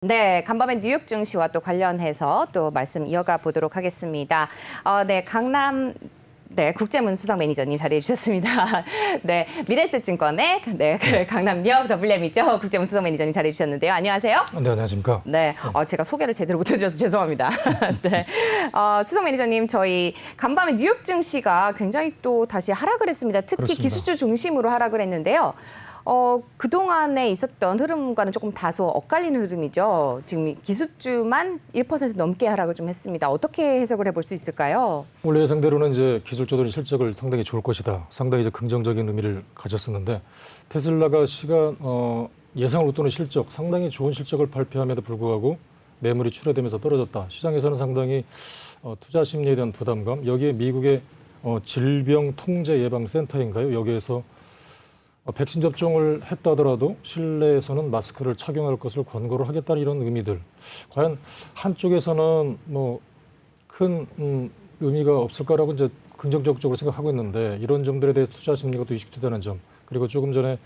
네, 간밤에 뉴욕 증시와 또 관련해서 또 말씀 이어가 보도록 하겠습니다. 네, 국제문 수석 매니저님 자리해 주셨습니다. 네, 미래에셋증권의 강남역 WM이죠. 국제문 수석 매니저님 자리해 주셨는데요. 안녕하세요. 네, 안녕하십니까. 네, 제가 소개를 제대로 못 해드려서 죄송합니다. 네, 수석 매니저님, 저희 간밤에 뉴욕 증시가 굉장히 또 다시 하락을 했습니다. 특히 그렇습니다. 기술주 중심으로 하락을 했는데요. 그동안에 있었던 흐름과는 조금 다소 엇갈리는 흐름이죠. 지금 기술주만 1% 넘게 하락을 좀 했습니다. 어떻게 해석을 해볼 수 있을까요? 원래 예상대로는 이제 기술주들이 실적을 상당히 좋을 것이다. 상당히 이제 긍정적인 의미를 가졌었는데 테슬라가 예상을 웃도는 실적, 상당히 좋은 실적을 발표함에도 불구하고 매물이 출하되면서 떨어졌다. 시장에서는 상당히 투자 심리에 대한 부담감, 여기에 미국의 질병통제예방센터인가요? 여기에서 백신 접종을 했다 하더라도 실내에서는 마스크를 착용할 것을 권고를 하겠다는 이런 의미들. 과연 한쪽에서는 큰 의미가 없을까라고 이제 긍정적으로 생각하고 있는데 이런 점들에 대해서 투자 심리가 또 위축되다는 점. 그리고 조금 전에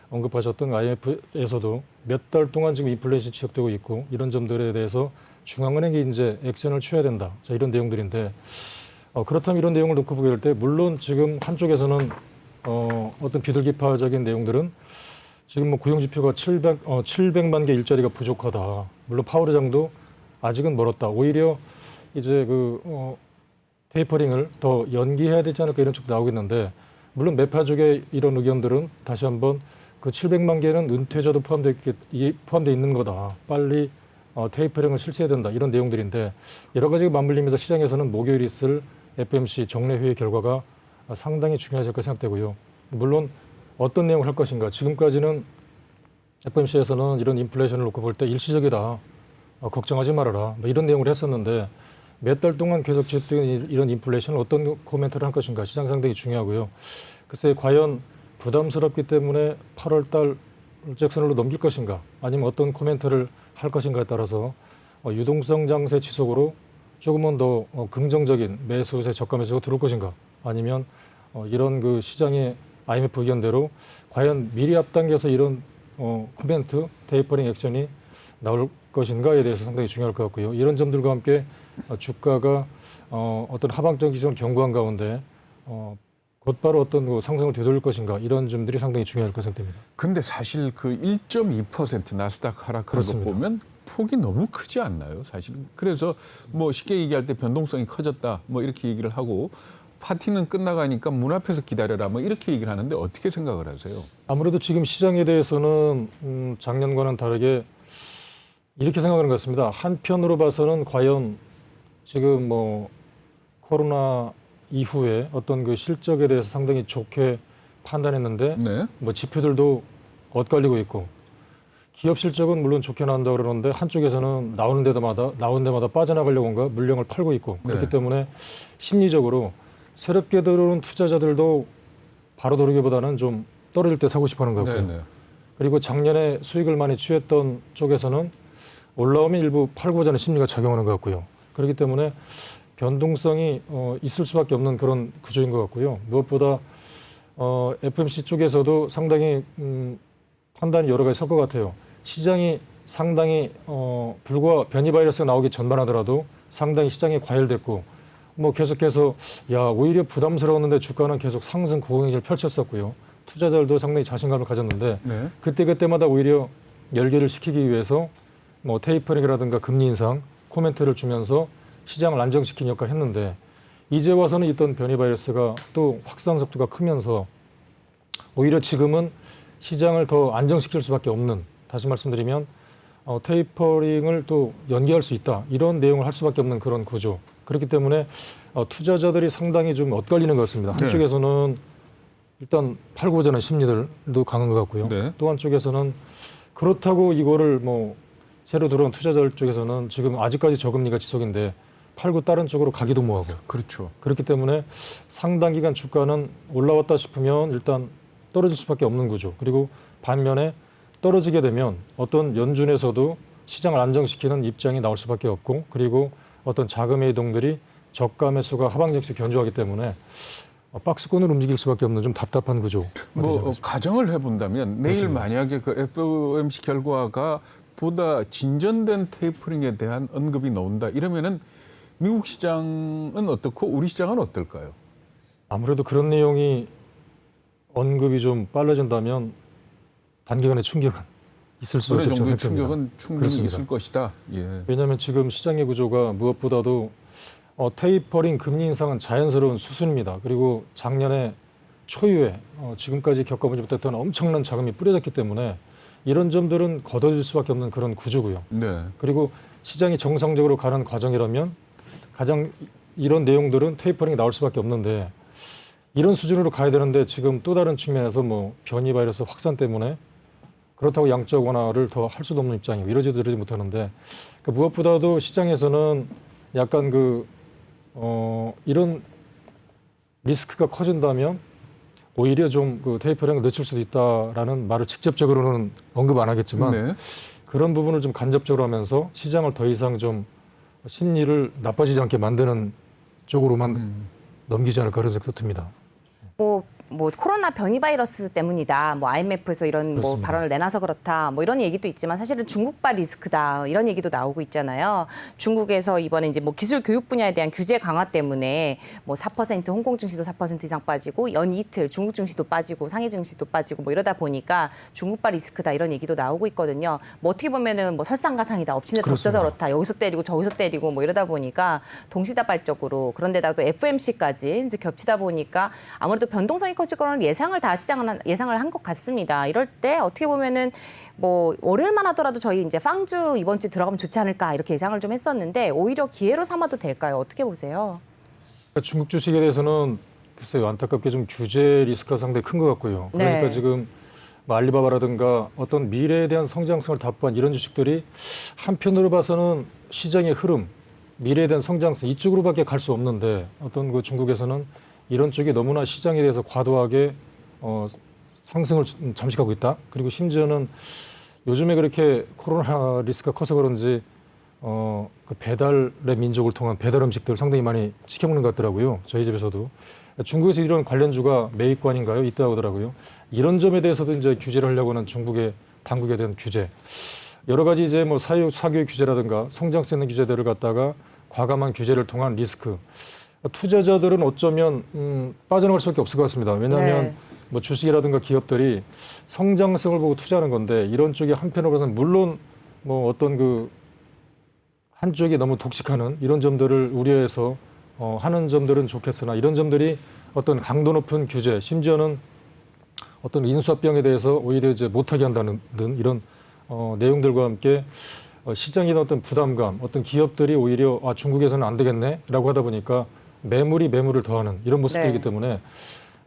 언급하셨던 IMF에서도 몇 달 동안 지금 인플레이션이 지속되고 있고 이런 점들에 대해서 중앙은행이 이제 액션을 취해야 된다. 자, 이런 내용들인데 그렇다면 이런 내용을 놓고 보게 될 때 물론 지금 한쪽에서는 어떤 비둘기파적인 내용들은 지금 고용지표가 700만 개 일자리가 부족하다. 물론 파월 의장도 아직은 멀었다. 오히려 이제 테이퍼링을 더 연기해야 되지 않을까 이런 쪽도 나오고 있는데 물론 매파 쪽의 이런 의견들은 다시 한번 그 700만 개는 은퇴자도 포함되어 있는 거다. 빨리 테이퍼링을 실시해야 된다. 이런 내용들인데 여러 가지가 맞물리면서 시장에서는 목요일 있을 FOMC 정례회의 결과가 상당히 중요하실 것 생각되고요. 물론 어떤 내용을 할 것인가. 지금까지는 FOMC에서는 이런 인플레이션을 놓고 볼 때 일시적이다. 걱정하지 말아라. 이런 내용을 했었는데 몇 달 동안 계속 지속된 이런 인플레이션을 어떤 코멘트를 할 것인가. 시장 상당히 중요하고요. 글쎄 과연 부담스럽기 때문에 8월 달 잭슨홀로 넘길 것인가. 아니면 어떤 코멘트를 할 것인가에 따라서 유동성 장세 지속으로 조금은 더 긍정적인 매수세 저가 매수가 들어올 것인가. 아니면 이런 시장의 IMF 의견대로 과연 미리 앞당겨서 이런 코멘트, 테이퍼링 액션이 나올 것인가에 대해서 상당히 중요할 것 같고요. 이런 점들과 함께 주가가 어떤 하방적 기존 견고한 가운데 곧바로 어떤 상승을 되돌릴 것인가 이런 점들이 상당히 중요할 것 생각됩니다. 근데 사실 그 1.2% 나스닥 하락한 거 그렇습니다. 보면 폭이 너무 크지 않나요? 사실 그래서 쉽게 얘기할 때 변동성이 커졌다 이렇게 얘기를 하고 파티는 끝나가니까 문 앞에서 기다려라 이렇게 얘기를 하는데 어떻게 생각을 하세요? 아무래도 지금 시장에 대해서는 작년과는 다르게 이렇게 생각하는 것 같습니다. 한편으로 봐서는 과연 지금 코로나 이후에 어떤 그 실적에 대해서 상당히 좋게 판단했는데 네. 지표들도 엇갈리고 있고 기업 실적은 물론 좋게 나온다고 그러는데 한쪽에서는 나오는 데마다 빠져나가려고 뭔가 물량을 팔고 있고 그렇기 네. 때문에 심리적으로 새롭게 들어오는 투자자들도 바로 들어오기보다는 좀 떨어질 때 사고 싶어 하는 것 같고요. 네. 그리고 작년에 수익을 많이 취했던 쪽에서는 올라오면 일부 팔고자 하는 심리가 작용하는 것 같고요. 그렇기 때문에 변동성이 있을 수밖에 없는 그런 구조인 것 같고요. 무엇보다 FOMC 쪽에서도 상당히 판단이 여러 가지 설 것 같아요. 시장이 상당히 불과 변이 바이러스가 나오기 전만 하더라도 상당히 시장이 과열됐고 계속해서 오히려 부담스러웠는데 주가는 계속 상승 고공행진을 펼쳤었고요. 투자자들도 상당히 자신감을 가졌는데 네. 그때마다 오히려 열기를 식히기 위해서 테이퍼링이라든가 금리 인상 코멘트를 주면서 시장을 안정시킨 역할을 했는데 이제 와서는 있던 변이 바이러스가 또 확산 속도가 크면서 오히려 지금은 시장을 더 안정시킬 수밖에 없는, 다시 말씀드리면 테이퍼링을 또 연기할 수 있다 이런 내용을 할 수밖에 없는 그런 구조. 그렇기 때문에 투자자들이 상당히 좀 엇갈리는 것 같습니다. 네. 한쪽에서는 일단 팔고자 하는 심리들도 강한 것 같고요. 네. 또 한쪽에서는 그렇다고 이거를 새로 들어온 투자자들 쪽에서는 지금 아직까지 저금리가 지속인데 팔고 다른 쪽으로 가기도 뭐하고. 그렇죠. 그렇기 때문에 상당 기간 주가는 올라왔다 싶으면 일단 떨어질 수밖에 없는 구조. 그리고 반면에 떨어지게 되면 어떤 연준에서도 시장을 안정시키는 입장이 나올 수밖에 없고 그리고 어떤 자금의 이동들이 저가 매수가 하방역시 견조하기 때문에 박스권을 움직일 수밖에 없는 좀 답답한 구조. 가정을 해본다면 내일 그렇습니다. 만약에 그 FOMC 결과가 보다 진전된 테이퍼링에 대한 언급이 나온다. 이러면은 미국 시장은 어떻고 우리 시장은 어떨까요? 아무래도 그런 내용이 언급이 좀 빨라진다면 단기간의 충격은 있을 수도 어느 있다고 정도의 생각됩니다. 충격은 충분히 그렇습니다. 있을 것이다. 예. 왜냐하면 지금 시장의 구조가 무엇보다도 테이퍼링 금리 인상은 자연스러운 수순입니다. 그리고 작년에 초유에 지금까지 겪어보지 못했던 엄청난 자금이 뿌려졌기 때문에 이런 점들은 걷어질 수밖에 없는 그런 구조고요. 네. 그리고 시장이 정상적으로 가는 과정이라면 가장 이런 내용들은 테이퍼링이 나올 수밖에 없는데 이런 수준으로 가야 되는데 지금 또 다른 측면에서 뭐 변이 바이러스 확산 때문에 그렇다고 양적 완화를 더 할 수도 없는 입장이고 이러지 저러지 못하는데 그러니까 무엇보다도 시장에서는 약간 이런 리스크가 커진다면 오히려 좀 그 테이퍼링을 늦출 수도 있다라는 말을 직접적으로는 언급 안 하겠지만 네. 그런 부분을 좀 간접적으로 하면서 시장을 더 이상 좀 심리를 나빠지지 않게 만드는 쪽으로만 넘기지 않을까 그런 생각도 듭니다. 뭐 코로나 변이 바이러스 때문이다. 뭐 IMF에서 이런 뭐 그렇습니다. 발언을 내놔서 그렇다. 뭐 이런 얘기도 있지만 사실은 중국발 리스크다. 이런 얘기도 나오고 있잖아요. 중국에서 이번에 이제 뭐 기술 교육 분야에 대한 규제 강화 때문에 뭐 4% 홍콩 증시도 4% 이상 빠지고 연 이틀 중국 증시도 빠지고 상해 증시도 빠지고 뭐 이러다 보니까 중국발 리스크다. 이런 얘기도 나오고 있거든요. 뭐 어떻게 보면은 뭐 설상가상이다. 엎친 데 덮쳐서 그렇습니다. 그렇다. 여기서 때리고 저기서 때리고 뭐 이러다 보니까 동시다발적으로 그런데다가 또 FMC까지 이제 겹치다 보니까 아무래도 변동성이 커질 거라는 예상을 한 것 같습니다. 이럴 때 어떻게 보면은 뭐 월요일만 하더라도 저희 이제 팡주 이번 주 들어가면 좋지 않을까 이렇게 예상을 좀 했었는데 오히려 기회로 삼아도 될까요? 어떻게 보세요? 중국 주식에 대해서는 글쎄요 안타깝게 좀 규제 리스크가 상당히 큰 것 같고요. 그러니까 네. 지금 뭐 알리바바라든가 어떤 미래에 대한 성장성을 답보한 이런 주식들이 한편으로 봐서는 시장의 흐름, 미래에 대한 성장성 이쪽으로밖에 갈 수 없는데 어떤 그 중국에서는 이런 쪽이 너무나 시장에 대해서 과도하게 상승을 잠식하고 있다. 그리고 심지어는 요즘에 그렇게 코로나 리스크가 커서 그런지 그 배달의 민족을 통한 배달 음식들 상당히 많이 시켜 먹는 것 같더라고요. 저희 집에서도 중국에서 이런 관련주가 매입관인가요? 있다고 하더라고요. 이런 점에 대해서도 이제 규제를 하려고 하는 중국의 당국에 대한 규제. 여러 가지 이제 뭐 사교육 규제라든가 성장성 있는 규제들을 갖다가 과감한 규제를 통한 리스크. 투자자들은 어쩌면 빠져나갈 수밖에 없을 것 같습니다. 왜냐하면 네. 뭐 주식이라든가 기업들이 성장성을 보고 투자하는 건데 이런 쪽이 한편으로 봐서는 물론 뭐 어떤 그 한쪽이 너무 독식하는 이런 점들을 우려해서 하는 점들은 좋겠으나 이런 점들이 어떤 강도 높은 규제 심지어는 어떤 인수합병에 대해서 오히려 이제 못하게 한다는 등 이런 내용들과 함께 시장에 어떤 부담감, 어떤 기업들이 오히려 중국에서는 안 되겠네라고 하다 보니까 매물이 매물을 더하는 이런 모습들이기 네. 때문에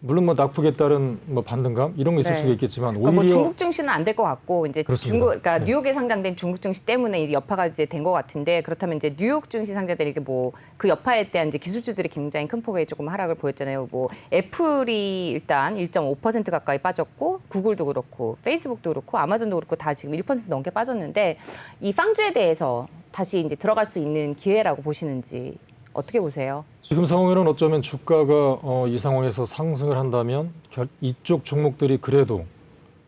물론 뭐 낙폭에 따른 뭐 반등감 이런 거 있을 네. 수가 있겠지만 그러니까 오히려 뭐 중국 증시는 안 될 것 같고 이제 그렇습니다. 그러니까 네. 뉴욕에 상장된 중국 증시 때문에 이제 여파가 이제 된 것 같은데 그렇다면 이제 뉴욕 증시 상장들이 뭐 그 여파에 대한 이제 기술주들이 굉장히 큰 폭의 조금 하락을 보였잖아요. 뭐 애플이 일단 1.5% 가까이 빠졌고 구글도 그렇고 페이스북도 그렇고 아마존도 그렇고 다 지금 1% 넘게 빠졌는데 이 팡주에 대해서 다시 이제 들어갈 수 있는 기회라고 보시는지 어떻게 보세요? 지금 상황에는 어쩌면 주가가 이 상황에서 상승을 한다면 이쪽 종목들이 그래도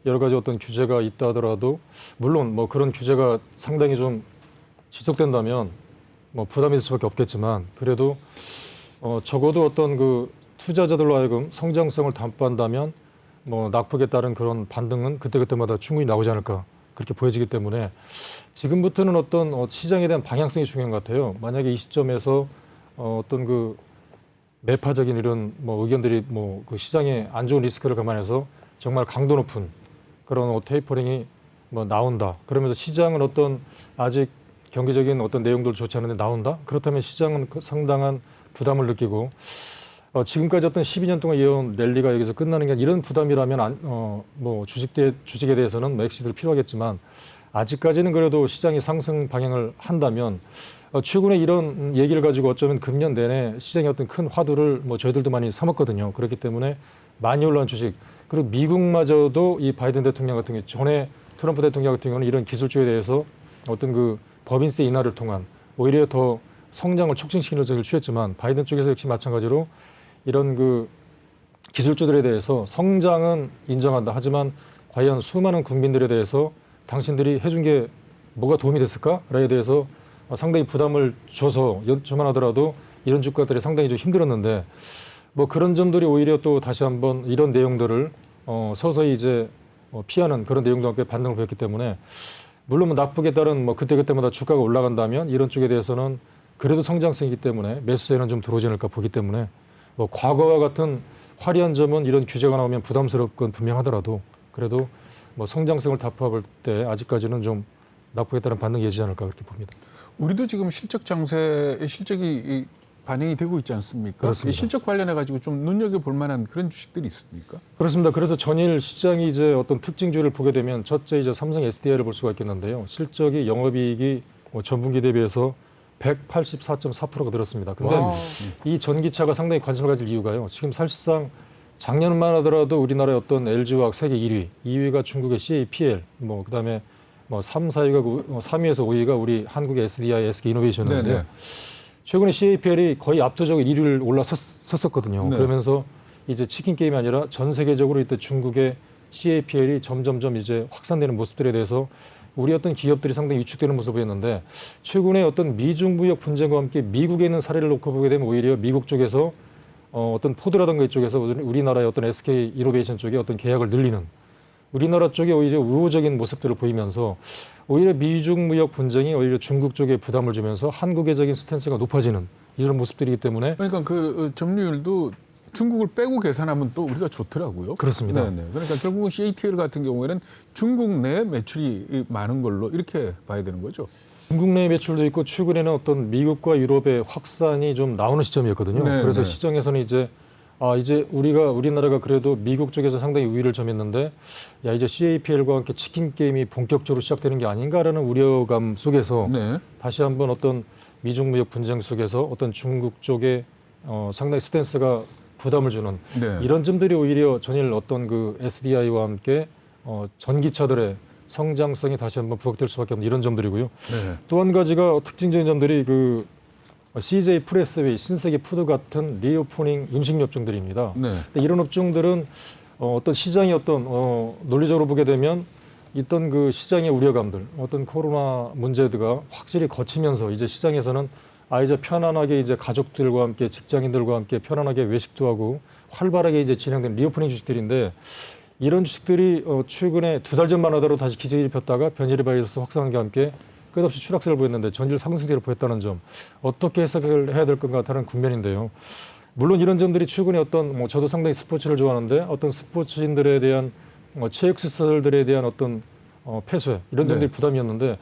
여러 가지 어떤 규제가 있다 하더라도 물론 뭐 그런 규제가 상당히 좀 지속된다면 뭐 부담이 될 수밖에 없겠지만 그래도 적어도 어떤 그 투자자들로 하여금 성장성을 담보한다면 뭐 낙폭에 따른 그런 반등은 그때그때마다 충분히 나오지 않을까 그렇게 보여지기 때문에 지금부터는 어떤 시장에 대한 방향성이 중요한 것 같아요. 만약에 이 시점에서 어떤 그 매파적인 이런 뭐 의견들이 뭐 그 시장에 안 좋은 리스크를 감안해서 정말 강도 높은 그런 테이퍼링이 뭐 나온다. 그러면서 시장은 어떤 아직 경제적인 어떤 내용들 좋지 않은데 나온다. 그렇다면 시장은 상당한 부담을 느끼고 지금까지 어떤 12년 동안 이어온 랠리가 여기서 끝나는 게 이런 부담이라면 뭐 주식에 대해서는 뭐 엑시트를 필요하겠지만 아직까지는 그래도 시장이 상승 방향을 한다면 최근에 이런 얘기를 가지고 어쩌면 금년 내내 시장의 어떤 큰 화두를 뭐 저희들도 많이 삼았거든요. 그렇기 때문에 많이 올라온 주식 그리고 미국마저도 이 바이든 대통령 같은 경우 전에 트럼프 대통령 같은 경우는 이런 기술주에 대해서 어떤 그 법인세 인하를 통한 오히려 더 성장을 촉진시키는 정책을 취했지만 바이든 쪽에서 역시 마찬가지로 이런 그 기술주들에 대해서 성장은 인정한다. 하지만 과연 수많은 국민들에 대해서 당신들이 해준 게 뭐가 도움이 됐을까에 대해서 상당히 부담을 줘서 여쭤만 하더라도 이런 주가들이 상당히 좀 힘들었는데 뭐 그런 점들이 오히려 또 다시 한번 이런 내용들을 서서히 이제 피하는 그런 내용도 함께 반등을 보였기 때문에 물론 뭐 나쁘게 따른 뭐 그때그때마다 주가가 올라간다면 이런 쪽에 대해서는 그래도 성장성이기 때문에 매수세는 좀 들어오지 않을까 보기 때문에 뭐 과거와 같은 화려한 점은 이런 규제가 나오면 부담스러울 건 분명하더라도 그래도 뭐 성장성을 답합할 때 아직까지는 좀 나쁘게 따른 반등이 예지지 않을까 그렇게 봅니다. 우리도 지금 실적 장세의 실적이 반영이 되고 있지 않습니까? 그렇습니다. 이 실적 관련해 가지고 좀 눈여겨 볼 만한 그런 주식들이 있습니까? 그렇습니다. 그래서 전일 시장이 이제 어떤 특징주를 보게 되면 첫째 이제 삼성 SDI를 볼 수가 있겠는데요. 실적이 영업이익이 전분기 대비해서 184.4%가 늘었습니다. 근데 와우. 이 전기차가 상당히 관심을 가질 이유가요. 지금 사실상 작년만 하더라도 우리나라의 어떤 LG화학 세계 1위, 2위가 중국의 CAPL, 뭐 그다음에 뭐 3, 4위가 3위에서 5위가 우리 한국의 SDI, SK이노베이션이었는데요. 네네. 최근에 CAPL이 거의 압도적으로 1위를 올라섰었거든요. 네. 그러면서 이제 치킨 게임이 아니라 전 세계적으로 이때 중국의 CAPL이 점점점 이제 확산되는 모습들에 대해서 우리 어떤 기업들이 상당히 위축되는 모습을 보였는데 최근에 어떤 미중 무역 분쟁과 함께 미국에 있는 사례를 놓고 보게 되면 오히려 미국 쪽에서 어떤 포드라든가 이쪽에서 우리나라의 어떤 SK 이노베이션 쪽에 어떤 계약을 늘리는 우리나라 쪽에 오히려 우호적인 모습들을 보이면서 오히려 미중 무역 분쟁이 오히려 중국 쪽에 부담을 주면서 한국의적인 스탠스가 높아지는 이런 모습들이기 때문에 그러니까 그 점유율도 중국을 빼고 계산하면 또 우리가 좋더라고요. 그렇습니다. 네네. 그러니까 결국은 CATL 같은 경우에는 중국 내 매출이 많은 걸로 이렇게 봐야 되는 거죠. 중국 내 매출도 있고 최근에는 어떤 미국과 유럽의 확산이 좀 나오는 시점이었거든요. 네, 그래서 네. 시장에서는 이제 우리나라가 그래도 미국 쪽에서 상당히 우위를 점했는데 야 이제 CAPL과 함께 치킨 게임이 본격적으로 시작되는 게 아닌가라는 우려감 속에서 네. 다시 한번 어떤 미중 무역 분쟁 속에서 어떤 중국 쪽에 상당히 스탠스가 부담을 주는 네. 이런 점들이 오히려 전일 어떤 그 SDI와 함께 전기차들의 성장성이 다시 한번 부각될 수밖에 없는 이런 점들이고요. 네. 또 한 가지가 특징적인 점들이 그 CJ 프레스웨이, 신세계 푸드 같은 리오프닝 임식 업종들입니다. 네. 근데 이런 업종들은 어떤 시장이 어떤 논리적으로 보게 되면 있던 그 시장의 우려감들, 어떤 코로나 문제가 확실히 거치면서 이제 시장에서는 이제 편안하게 이제 가족들과 함께 직장인들과 함께 편안하게 외식도 하고 활발하게 이제 진행된 리오프닝 주식들인데 이런 주식들이 최근에 2달 전만 하더라도 다시 기세를 폈다가 변이의 바이러스 확산과 함께 끝없이 추락세를 보였는데 전일 상승세를 보였다는 점 어떻게 해석을 해야 될 건가 하는 국면인데요. 물론 이런 점들이 최근에 어떤 저도 상당히 스포츠를 좋아하는데 어떤 스포츠인들에 대한 체육시설들에 대한 어떤 폐쇄 이런 점들이 네. 부담이었는데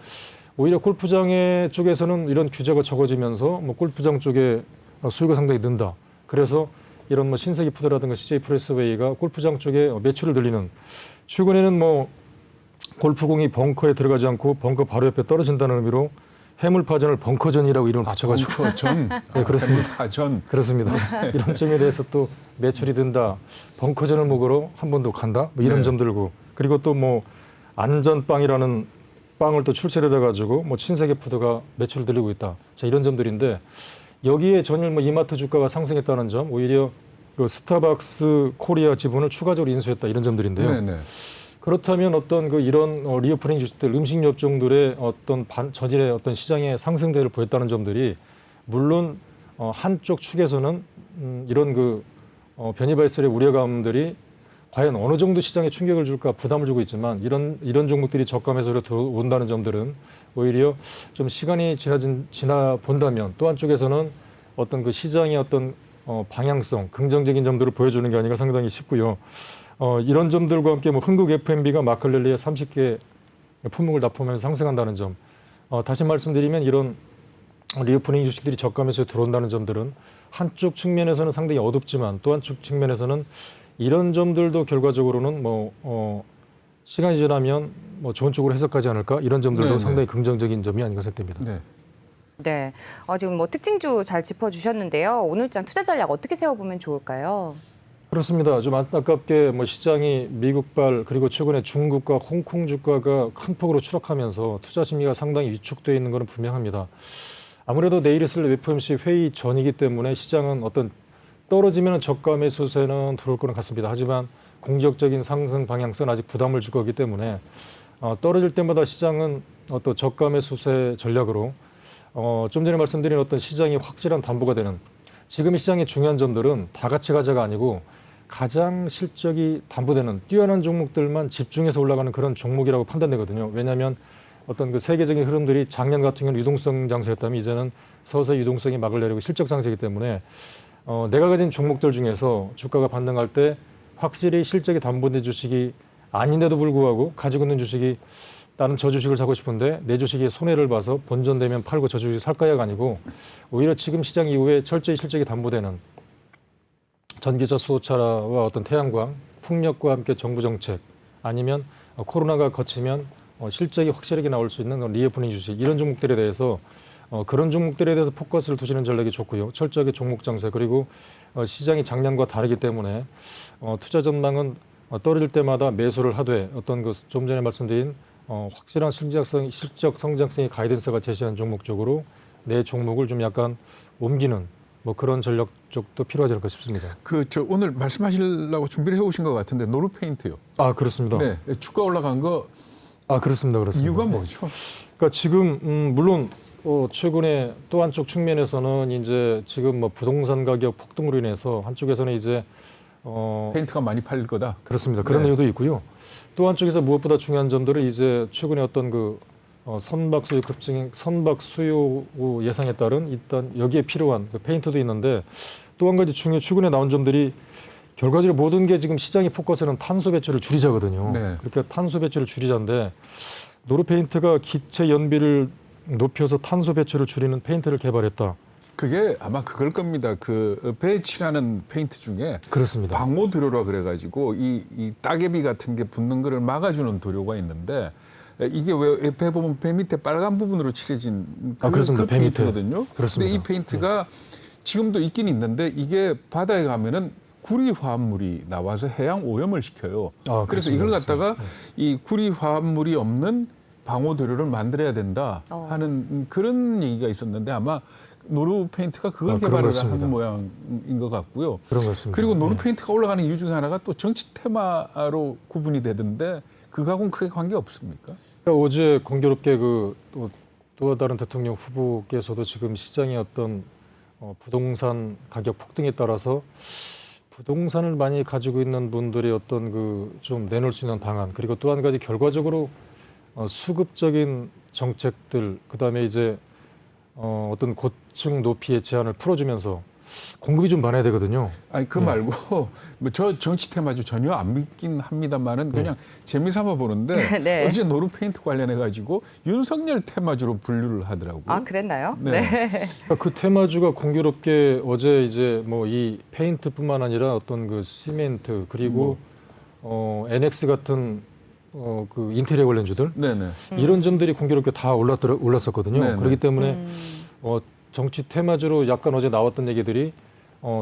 오히려 골프장 쪽에서는 이런 규제가 적어지면서 골프장 쪽에 수요가 상당히 는다. 그래서 이런 신세계 푸드라든가 CJ 프레스웨이가 골프장 쪽에 매출을 늘리는 최근에는 골프공이 벙커에 들어가지 않고 벙커 바로 옆에 떨어진다는 의미로 해물파전을 벙커전이라고 이름을 붙여가지고 벙커전. 네, 그렇습니다. 전. 그렇습니다. 이런 점에 대해서 또 매출이 든다. 벙커전을 먹으러 한 번 더 간다. 이런 네. 점들고 그리고 또 안전빵이라는 빵을 또 출시를 해가지고 신세계 푸드가 매출을 늘리고 있다. 자 이런 점들인데 여기에 전일 이마트 주가가 상승했다는 점 오히려 그 스타벅스 코리아 지분을 추가적으로 인수했다 이런 점들인데요. 네네. 그렇다면 어떤 이런 리오프닝 주식들 음식 업종들의 어떤 전일의 어떤 시장의 상승세를 보였다는 점들이 물론 한쪽 축에서는 이런 변이 발설의 우려감들이 과연 어느 정도 시장에 충격을 줄까 부담을 주고 있지만 이런 종목들이 저가 매수로 들어온다는 점들은 오히려 좀 시간이 지나 본다면 또 한쪽에서는 어떤 그 시장의 어떤 방향성 긍정적인 점들을 보여주는 게 아닌가 상당히 싶고요. 이런 점들과 함께 흥국 F&B가 마클렐리에 30개 품목을 납품하면서 상승한다는 점. 다시 말씀드리면 이런 리오프닝 주식들이 저가 매수에 들어온다는 점들은 한쪽 측면에서는 상당히 어둡지만 또 한쪽 측면에서는 이런 점들도 결과적으로는 시간이 지나면 좋은 쪽으로 해석하지 않을까 이런 점들도 네네. 상당히 긍정적인 점이 아닌가 생각됩니다. 네. 네. 지금 특징주 잘 짚어주셨는데요. 오늘장 투자 전략 어떻게 세워보면 좋을까요? 그렇습니다. 좀 안타깝게 시장이 미국발 그리고 최근에 중국과 홍콩 주가가 큰 폭으로 추락하면서 투자 심리가 상당히 위축되어 있는 것은 분명합니다. 아무래도 내일 있을 FOMC 회의 전이기 때문에 시장은 어떤 떨어지면 저가 매수세는 들어올 거는 같습니다. 하지만 공격적인 상승 방향성은 아직 부담을 줄 거기 때문에 떨어질 때마다 시장은 또 저가 수세 전략으로 좀 전에 말씀드린 어떤 시장이 확실한 담보가 되는 지금 이 시장의 중요한 점들은 다 같이 가자가 아니고 가장 실적이 담보되는 뛰어난 종목들만 집중해서 올라가는 그런 종목이라고 판단되거든요. 왜냐하면 어떤 그 세계적인 흐름들이 작년 같은 경우는 유동성 장세였다면 이제는 서서히 유동성이 막을 내리고 실적 장세이기 때문에 내가 가진 종목들 중에서 주가가 반등할 때 확실히 실적이 담보된 주식이 아닌데도 불구하고 가지고 있는 주식이 나는 저 주식을 사고 싶은데 내 주식이 손해를 봐서 본전되면 팔고 저 주식 살까야가 아니고 오히려 지금 시장 이후에 철저히 실적이 담보되는 전기차, 수소차와 어떤 태양광, 풍력과 함께 정부 정책 아니면 코로나가 거치면 실적이 확실하게 나올 수 있는 리오프닝 주식 이런 종목들에 대해서 그런 종목들에 대해서 포커스를 두시는 전략이 좋고요. 철저하게 종목 장세 그리고 시장이 작년과 다르기 때문에 투자 전망은 떨어질 때마다 매수를 하되 어떤 그 좀 전에 말씀드린 확실한 실적 성장성이 가이던스가 제시한 종목 쪽으로 내 종목을 좀 약간 옮기는 뭐 그런 전략 쪽도 필요하지 않을까 싶습니다. 저 오늘 말씀하시려고 준비를 해오신 것 같은데 노르페인트요. 아 그렇습니다. 네, 주가 올라간 거 그렇습니다. 이유가 뭐죠? 그러니까 지금 물론 최근에 또 한쪽 측면에서는 이제 지금 뭐 부동산 가격 폭등으로 인해서 한쪽에서는 이제 페인트가 많이 팔릴 거다. 그렇습니다. 그런 네. 이유도 있고요. 또 한쪽에서 무엇보다 중요한 점들은 이제 최근에 어떤 그 선박 수요 급증, 선박 수요 예상에 따른 일단 여기에 필요한 그 페인트도 있는데 또 한 가지 최근에 나온 점들이 결과적으로 모든 게 지금 시장의 포커스는 탄소 배출을 줄이자거든요. 네. 그렇게 탄소 배출을 줄이자인데 노르페인트가 기체 연비를 높여서 탄소 배출을 줄이는 페인트를 개발했다. 그게 아마 그걸 겁니다. 그 배에 칠하는 페인트 중에 그렇습니다. 방호 도료라 그래가지고 이 따개비 같은 게 붙는 거를 막아주는 도료가 있는데 이게 왜 배 보면 배 밑에 빨간 부분으로 칠해진 그렇습니다. 배 밑에. 페인트거든요. 그렇습니다. 근데 이 페인트가 지금도 있긴 있는데 이게 바다에 가면은 구리 화합물이 나와서 해양 오염을 시켜요. 그래서 그렇습니다. 이걸 갖다가 이 구리 화합물이 없는 방호 도료를 만들어야 된다 하는 그런 얘기가 있었는데 아마 노르 페인트가 그걸 개발을 한 모양인 것 같고요. 그런 것 같습니다. 그리고 노르 페인트가 올라가는 이유 중에 하나가 또 정치 테마로 구분이 되던데 그거하고는 크게 관계 없습니까? 그러니까 어제 공교롭게 또 다른 대통령 후보께서도 지금 시장의 어떤 부동산 가격 폭등에 따라서 부동산을 많이 가지고 있는 분들의 어떤 그 좀 내놓을 수 있는 방안 그리고 또 한 가지 결과적으로 수급적인 정책들 그다음에 이제 어떤 고층 높이의 제한을 풀어주면서 공급이 좀 많아야 되거든요. 아니 그 말고 뭐 저 정치 테마주 전혀 안 믿긴 합니다만은 그냥 재미삼아 보는데 네. 어제 노르 페인트 관련해 가지고 윤석열 테마주로 분류를 하더라고요. 아, 그랬나요? 네. 그러니까 그 테마주가 공교롭게 어제 이제 뭐 이 페인트뿐만 아니라 어떤 그 시멘트 그리고 NX 같은 그 인테리어 관련주들 네네. 이런 점들이 공교롭게 다 올랐었거든요. 네네. 그렇기 때문에 정치 테마주로 약간 어제 나왔던 얘기들이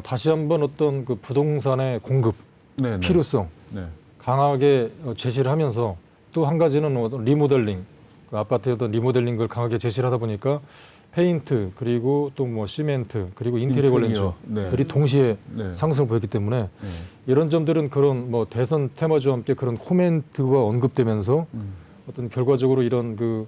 다시 한번 어떤 그 부동산의 공급 네네. 필요성 네. 강하게 제시를 하면서 또 한 가지는 어떤 리모델링 그 아파트의 어떤 리모델링을 강하게 제시를 하다 보니까 페인트 그리고 또 뭐 시멘트 그리고 인테리어 관련주들이 네. 동시에 네. 상승을 보였기 때문에 네. 이런 점들은 그런 뭐 대선 테마주와 함께 그런 코멘트가 언급되면서 어떤 결과적으로 이런 그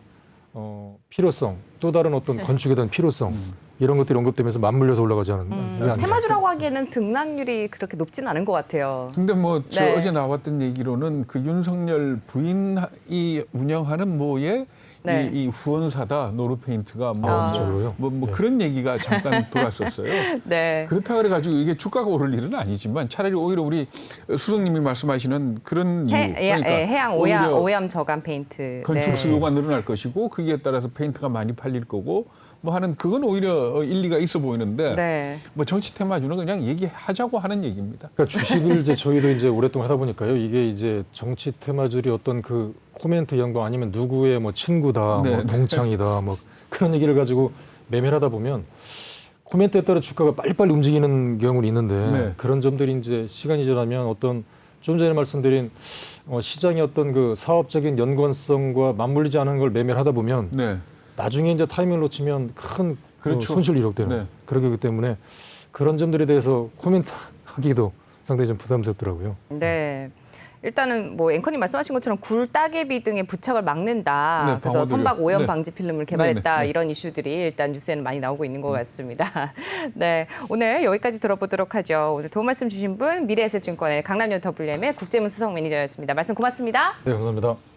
필요성 또 다른 어떤 건축에 대한 필요성 이런 것들이 언급되면서 맞물려서 올라가지 않은 게 아닌가. 테마주라고 하기에는 등락률이 그렇게 높진 않은 것 같아요. 근데 뭐 네. 어제 나왔던 얘기로는 그 윤석열 부인이 운영하는 뭐에 네. 이 후원사다 노르페인트가 이쪽으로요? 뭐 그런 얘기가 잠깐 돌았었어요. 네. 그렇다 그래가지고 이게 주가가 오를 일은 아니지만 차라리 오히려 우리 수석님이 말씀하시는 그런 이유 그러니까 해양 오히려 오염 저감 페인트. 건축 네. 수요가 늘어날 것이고 거기에 따라서 페인트가 많이 팔릴 거고 뭐 하는 그건 오히려 일리가 있어 보이는데 네. 뭐 정치 테마주는 그냥 얘기하자고 하는 얘기입니다. 그러니까 주식을 이제 저희도 이제 오랫동안 하다 보니까요. 이게 이제 정치 테마주들이 어떤 그 코멘트 영방 아니면 누구의 뭐 친구다, 네, 뭐 동창이다, 뭐 그런 얘기를 가지고 매매를 하다 보면 코멘트에 따라 주가가 빨리빨리 움직이는 경우는 있는데 네. 그런 점들이 이제 시간이 지나면 어떤 좀 전에 말씀드린 시장의 어떤 그 사업적인 연관성과 맞물리지 않은 걸 매매를 하다 보면 네. 나중에 이제 타이밍을 놓치면 큰 그렇죠. 손실이 이룩돼요. 네. 그렇기 때문에 그런 점들에 대해서 코멘트 하기도 상당히 좀 부담스럽더라고요. 네. 일단은 뭐 앵커님 말씀하신 것처럼 굴, 따개비 등의 부착을 막는다. 네, 그래서 방어드려. 선박 오염 네. 방지 필름을 개발했다. 네. 이런 이슈들이 일단 뉴스에는 많이 나오고 있는 것 같습니다. 네, 오늘 여기까지 들어보도록 하죠. 오늘 도움 말씀 주신 분 미래에셋증권의 강남연 WM의 국제문 수석 매니저였습니다. 말씀 고맙습니다. 네, 감사합니다.